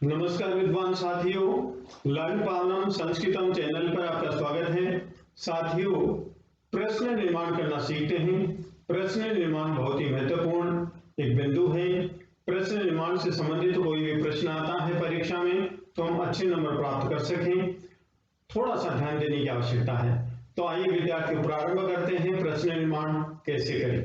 नमस्कार विद्वान साथियों, लर्न पावनम संस्कृतम चैनल पर आपका स्वागत है। साथियों, प्रश्न निर्माण करना सीखते हैं। प्रश्न निर्माण बहुत ही महत्वपूर्ण एक बिंदु है। प्रश्न निर्माण से संबंधित कोई भी प्रश्न आता है परीक्षा में तो हम अच्छे नंबर प्राप्त कर सकें, थोड़ा सा ध्यान देने की आवश्यकता है। तो आइए विद्यार्थियों प्रारंभ करते हैं, प्रश्न निर्माण कैसे करें।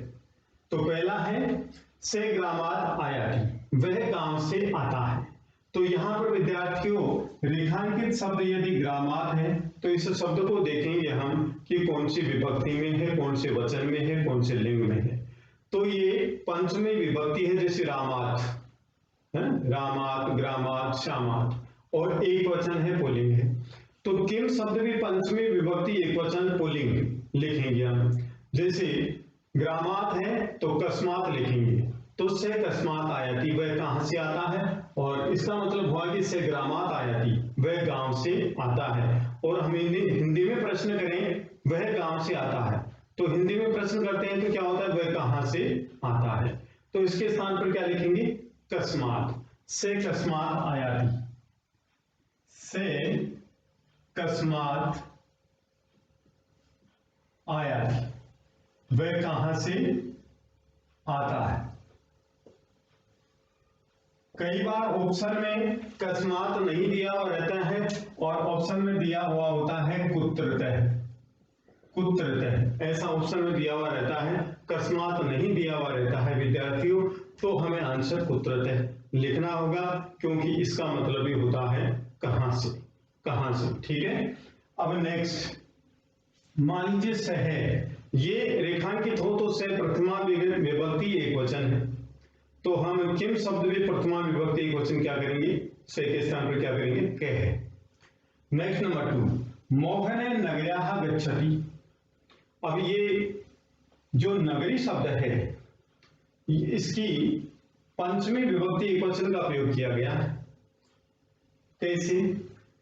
तो पहला है से ग्रामात आयाति, वह गांव से आता है। तो यहाँ पर विद्यार्थियों रेखांकित शब्द यदि ग्रामात है तो इस शब्द को देखेंगे हम कि कौन सी विभक्ति में है, कौन से वचन में है, कौन से लिंग में है। तो ये पंचमी विभक्ति है, जैसे रामात है, रामात, ग्रामात, श्यामात, और एक वचन है, पुल्लिंग है। तो किम शब्द भी पंचमी विभक्ति एक वचन पुल्लिंग लिखेंगे हम। जैसे ग्रामात है तो कस्मात लिखेंगे, तो से कस्मात आयाति, वह कहां से आता है, और इसका मतलब हुआ कि से ग्रामात आयाति, वह गांव से आता है। और हम हिंदी में प्रश्न करें वह गांव से आता है, तो हिंदी में प्रश्न करते हैं तो क्या होता है, वह कहां से आता है। तो इसके स्थान पर क्या लिखेंगे, कस्मात, से कस्मात आयाति, से कस्मात आयाति, वह कहां से आता है। कई बार ऑप्शन में कस्मात नहीं दिया हुआ रहता है और ऑप्शन में दिया हुआ होता है कुत्रतः, कुत्रतः ऐसा ऑप्शन में दिया हुआ रहता है, कस्मात नहीं दिया हुआ रहता है विद्यार्थियों। तो हमें आंसर कुत्रतः लिखना होगा, क्योंकि इसका मतलब ही होता है कहां से, कहां से। ठीक है, अब नेक्स्ट मान लीजिए से है, ये रेखांकित हो तो से प्रथमा विभक्ति एक वचन है, तो हम किम शब्द भी प्रथमा विभक्ति एक वचन क्या करेंगे, से के स्थान पर क्या करेंगे, कह। नेक्स्ट नंबर 2, मोहने नगर्याः गच्छति। अब ये जो नगरी शब्द है इसकी पंचमी विभक्ति एक वचन का प्रयोग किया गया है। कैसे,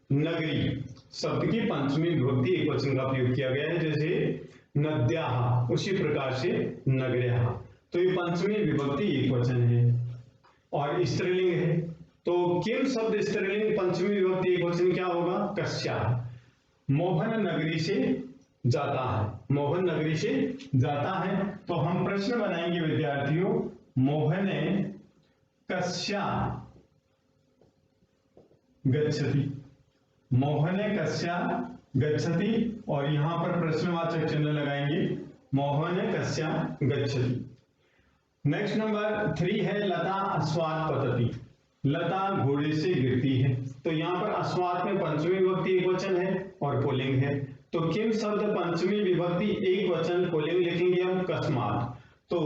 नगरी शब्द की पंचमी विभक्ति एक वचन का प्रयोग किया गया है, जैसे नद्याः, उसी प्रकार से नगर्याः। तो ये पंचमी विभक्ति एक वचन है और स्त्रीलिंग है। तो किम शब्द स्त्रीलिंग पंचमी विभक्ति एक वचन क्या होगा, कस्याः। मोहन नगरी से जाता है, मोहन नगरी से जाता है। तो हम प्रश्न बनाएंगे विद्यार्थियों, मोहने कस्याः गच्छति, मोहने कस्याः गच्छति, और यहां पर प्रश्नवाचक चिन्ह लगाएंगे, मोहने कस्याः गच्छति। नेक्स्ट नंबर 3 है लता अश्वात् पतति, लता घोड़े से गिरती है। तो यहाँ पर अश्वात् में पंचमी विभक्ति एक वचन है और पुल्लिंग है। तो किम शब्द पंचमी विभक्ति एक वचन पुल्लिंग लिखेंगे हम, कस्मात। तो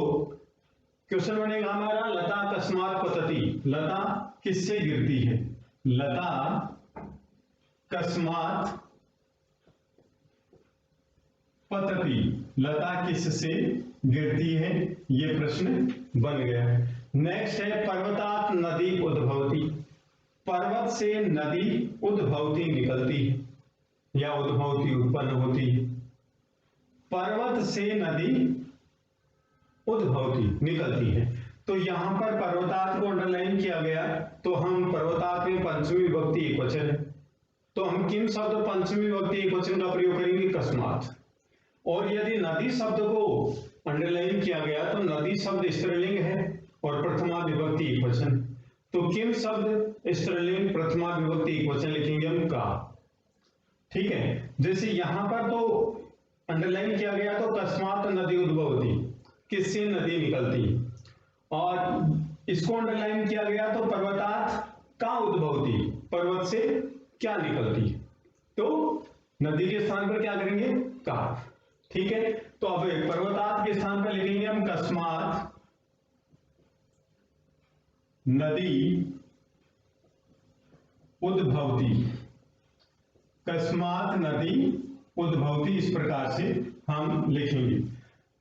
क्वेश्चन बनेगा हमारा लता कस्मात् पतति, लता किससे गिरती है, लता कस्मात् पतति, लता किससे गिरती है, ये प्रश्न बन गया। नेक्स्ट है पर्वतात नदी उद्भवती, पर्वत से नदी उद्भवती निकलती है या उद्भवती उत्पन्न होती है। पर्वत से नदी उद्भवती निकलती है। तो यहां पर पर्वतात को अंडरलाइन किया गया, तो हम पर्वतात में पंचमी विभक्ति एक वचन है, तो हम किम शब्द पंचमी विभक्ति एक वचन का प्रयोग करेंगे, कस्मात। और यदि नदी शब्द को अंडरलाइन किया गया तो नदी शब्द स्त्रीलिंग है और प्रथमा विभक्ति एक वचन। तो किम शब्द स्त्रीलिंग प्रथमा विभक्ति एक वचन लिखेंगे हम, का। ठीक है, जैसे यहां पर तो अंडरलाइन किया गया तो कस्मात नदी उद्भवती, किससे नदी निकलती, और इसको अंडरलाइन किया गया तो पर्वतात का उद्भवती, पर्वत से क्या निकलती। तो नदी के स्थान पर क्या करेंगे, का। ठीक है, तो अब पर्वतात के स्थान पर लिखेंगे हम कस्मात नदी उद्भवती, कस्मात नदी उद्भवती, इस प्रकार से हम लिखेंगे।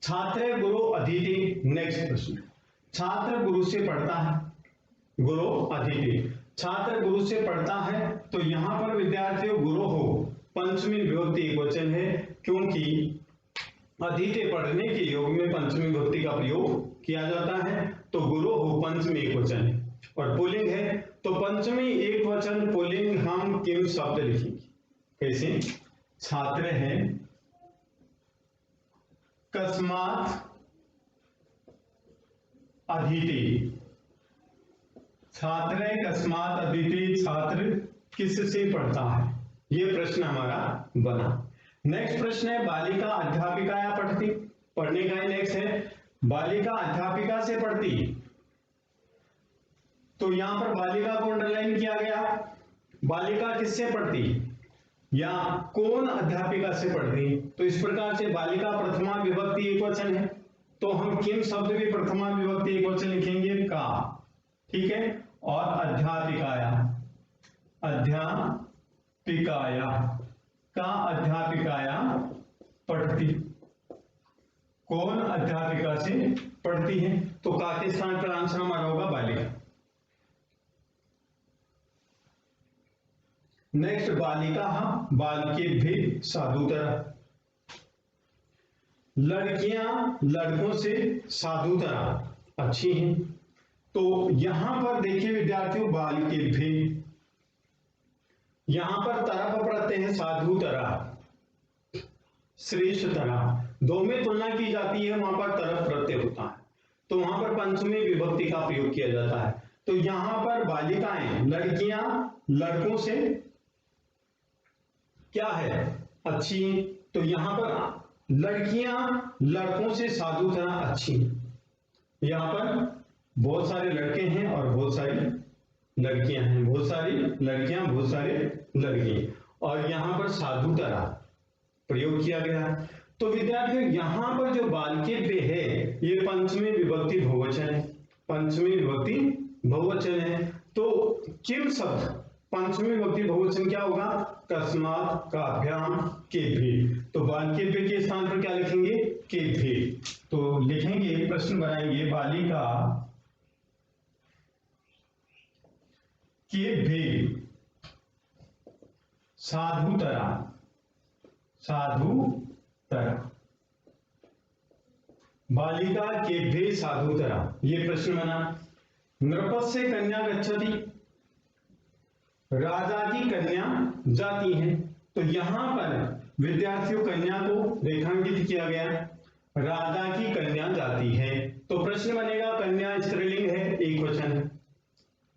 छात्र गुरु अधीते, नेक्स्ट प्रश्न, छात्र गुरु से पढ़ता है, गुरु अधीते, छात्र गुरु से पढ़ता है। तो यहां पर विद्यार्थियों गुरु हो पंचमी विभक्ति एक वचन है, क्योंकि अधीते पढ़ने के योग में पंचमी विभक्ति का प्रयोग किया जाता है। तो गुरु हो पंचमी एक वचन है। और पुल्लिंग है तो पंचमी एक वचन पुल्लिंग हम किम शब्द लिखेंगे। कैसे? छात्र हैं, कस्मात अधीते। छात्र कस्मात अधीते, छात्र किससे पढ़ता है? ये प्रश्न हमारा बना। नेक्स्ट प्रश्न है बालिका अध्यापिका या पढ़ती। पढ़ने का नेक्स्ट है बालिका अध्यापिका से पढ़ती। तो यहां पर बालिका को अंडरलाइन किया गया। बालिका किससे पढ़ती या कौन अध्यापिका से पढ़ती? तो इस प्रकार से बालिका प्रथमा विभक्ति एकवचन है तो हम किम शब्द भी प्रथमा विभक्ति एकवचन लिखेंगे का। ठीक है। और अध्यापिकाया, अध्यापिकाया का, अध्यापिकाया पढ़ती। कौन अध्यापिका से पढ़ती है? तो का के स्थान पर आंसर हमारा होगा बालिका। नेक्स्ट बालिका बालके भी साधुतरा। लड़कियां लड़कों से साधुतरा अच्छी हैं। तो यहां पर देखिए विद्यार्थियों बालके भी, यहां पर तरफ प्रत्यय है साधुतरा, श्रेष्ठ तरह, दो में तुलना की जाती है वहां पर तरफ प्रत्यय होता है तो वहां पर पंचमी विभक्ति का प्रयोग किया जाता है। तो यहां पर बालिकाएं लड़कियां लड़कों से क्या है? अच्छी। तो यहां पर लड़कियां लड़कों से साधु तरह अच्छी। यहां पर बहुत सारे लड़के हैं और बहुत सारी लड़कियां हैं, बहुत सारी लड़कियां बहुत सारे लड़के, और यहां पर साधु तरह प्रयोग किया गया। तो विद्यार्थियों यहां पर जो बालके पे है ये पंचमी विभक्ति बहुवचन है, पंचमी विभक्ति बहुवचन है। तो किम शब्द पंचमी विभक्ति बहुवचन क्या होगा? कस्मात, काभ्याम, के भी। तो बालके पे के स्थान पर क्या लिखेंगे? के भी। तो लिखेंगे, प्रश्न बनाएंगे बालिका के भी साधुतरा, साधुतरा, बालिका के भी साधुतरा, ये प्रश्न बना। नृपस्य कन्या गच्छति, राजा की कन्या जाती है। तो यहां पर विद्यार्थियों कन्या को रेखांकित किया गया, राजा की कन्या जाती है। तो प्रश्न बनेगा कन्या स्त्रीलिंग है, एक वचन है,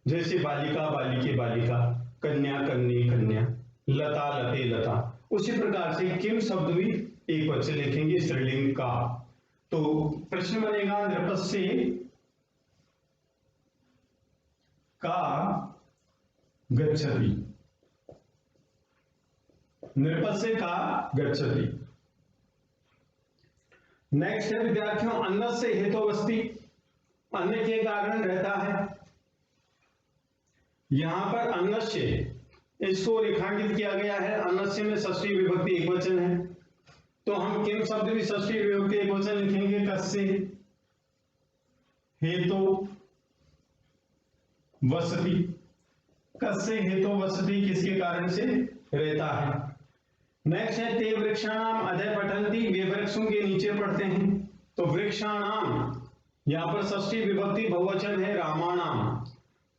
जैसे बालिका बालिके बालिका, कन्या कन्या कन्या, लता लते लता। उसी प्रकार से किम शब्द भी एक वचन लिखेंगे स्त्रीलिंग का। तो प्रश्न बनेगा नृपस्य का गच्छति, नृपस्य का गच्छति। नेक्स्ट है विद्यार्थियों अन्न से हेतुवस्ति, अन्न के कारण रहता है। यहां पर अन्नस्य इसको रेखांकित किया गया है, अन्नस्य में षष्ठी विभक्ति एकवचन है तो हम किम शब्द भी षष्ठी विभक्ति एकवचन लिखेंगे कस्य हेतु वसति। कस्य हेतु वसति किसके कारण से रहता है। नेक्स्ट है ते वृक्षाणाम अधः पठन्ति, वे वृक्षों के नीचे पढ़ते हैं। तो वृक्षाणाम यहां पर षष्ठी विभक्ति बहुवचन है रामाणाम,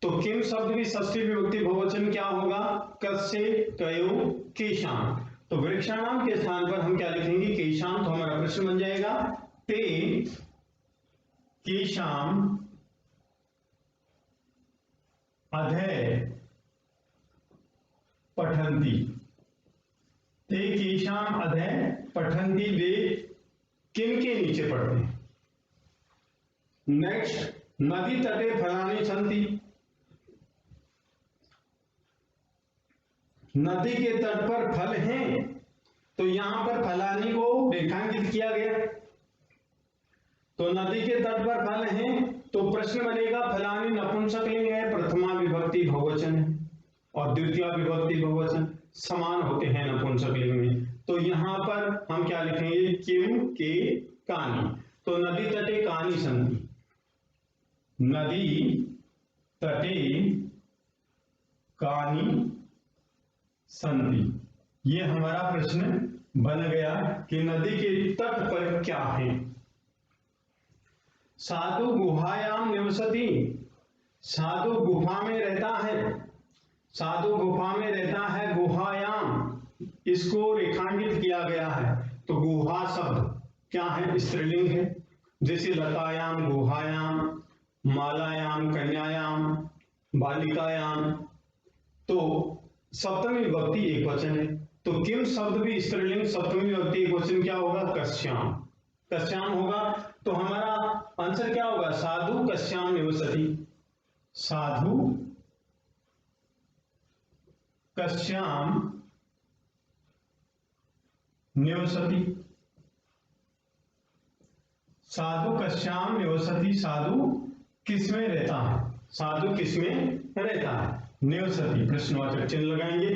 तो किम शब्द भी षष्ठी विभक्ति बहुवचन क्या होगा? कस्य कयो केशाम। तो वृक्षाणाम के स्थान पर हम क्या लिखेंगे? केशाम। तो हमारा प्रश्न बन जाएगा ते केशाम अधः पठन्ति, ते केशाम अधः पठन्ति, वे किन के नीचे पढ़ते हैं। नेक्स्ट नदी तटे फलानि सन्ति, नदी के तट पर फल हैं तो यहां पर फलानी को रेखांकित किया गया। तो नदी के तट पर फल हैं तो प्रश्न बनेगा फलानी नपुंसकलिंग है, प्रथमा विभक्ति बहुवचन है और द्वितीय विभक्ति बहुवचन समान होते हैं नपुंसकलिंग में। तो यहां पर हम क्या लिखेंगे? किम के कानी। तो नदी तटे कानी सन्ति, नदी तटे कानी संधि। ये हमारा प्रश्न बन गया कि नदी के तट पर क्या है। साधु गुहायाम निवसति, साधु गुफा में रहता है, साधु गुफा में रहता है, गुहायाम इसको रेखांकित किया गया है। तो गुहा शब्द क्या है? स्त्रीलिंग है। जैसे लतायाम, गुहायाम, मालायाम, कन्यायाम, बालिकायाम। तो सप्तमी विभक्ति एक वचन है। तो किम शब्द भी स्त्रीलिंग, सप्तमी विभक्ति एक वचन क्या होगा? कस्याम, कस्याम होगा। तो हमारा आंसर क्या होगा? साधु कस्याम निवसति, साधु कस्याम निवसति, साधु कस्याम निवसति। साधु किसमें रहता है? साधु किसमें रहता है? निवसति प्रश्नवाचक चिन्ह लगाएंगे,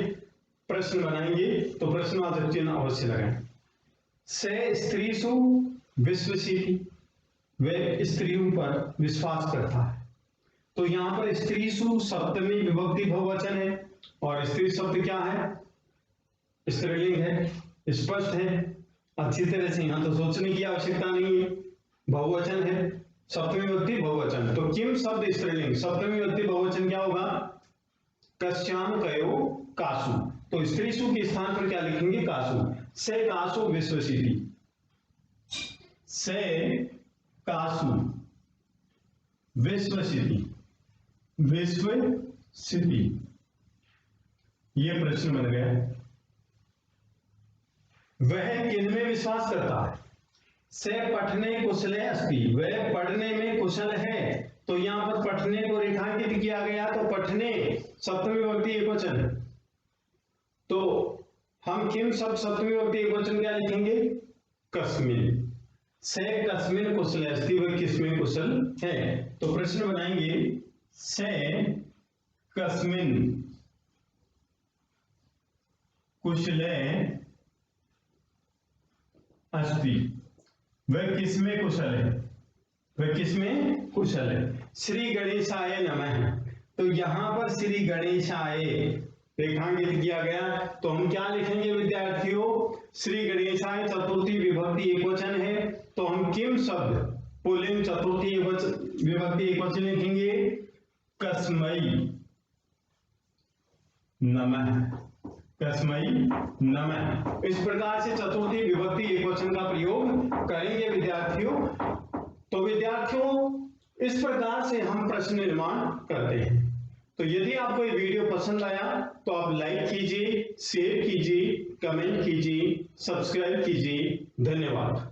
प्रश्न बनाएंगे तो प्रश्नवाचक चिन्ह अवश्य लगाएं। से स्त्रीषु विश्वसिति, वह स्त्रियों पर विश्वास करता है। तो यहां पर स्त्रीषु सप्तमी विभक्ति बहुवचन है और स्त्री शब्द क्या है? स्त्रीलिंग है, स्पष्ट है। अच्छी तरह से यहां तो सोचने की आवश्यकता नहीं है, बहुवचन है, सप्तमी विभक्ति बहुवचन। तो किम शब्द स्त्रीलिंग, सप्तमी विभक्ति बहुवचन क्या होगा? कस्याम कयो कासु। तो स्त्रीषु के स्थान पर क्या लिखेंगे? कासु। से कासु विश्वसिति, से कासु विश्वसिति, विश्वसिति। ये प्रश्न बन गया। वह किनमें विश्वास करता है? से पठने कुशले अस्ति, वह पढ़ने में कुशल है। तो यहां पर पठने को रेखांकित किया गया, तो पठने सप्तमी विभक्ति एकवचन। तो हम किम शब्द सप्तमी विभक्ति एकवचन क्या लिखेंगे? कस्मिन। से कस्मिन कुशले अस्ति, वह किसमें कुशल है। तो प्रश्न बनाएंगे से कस्मिन कुशले अस्ति, वह किसमें कुशल है? वह किसमें कुशल है? श्री गणेशाय नमः। तो यहां पर श्री गणेशाय रेखांकित किया गया, तो हम क्या लिखेंगे विद्यार्थियों? श्री गणेशाय चतुर्थी विभक्ति एकवचन है, तो हम किम शब्द पुल्लिंग चतुर्थी विभक्ति एकवचन लिखेंगे? कस्मै नमः, कस्मै नमः। इस प्रकार से चतुर्थी विभक्ति एकवचन का प्रयोग करेंगे विद्यार्थियों। तो विद्यार्थियों इस प्रकार से हम प्रश्न निर्माण करते हैं। तो यदि आपको ये वीडियो पसंद आया तो आप लाइक कीजिए, शेयर कीजिए, कमेंट कीजिए, सब्सक्राइब कीजिए। धन्यवाद।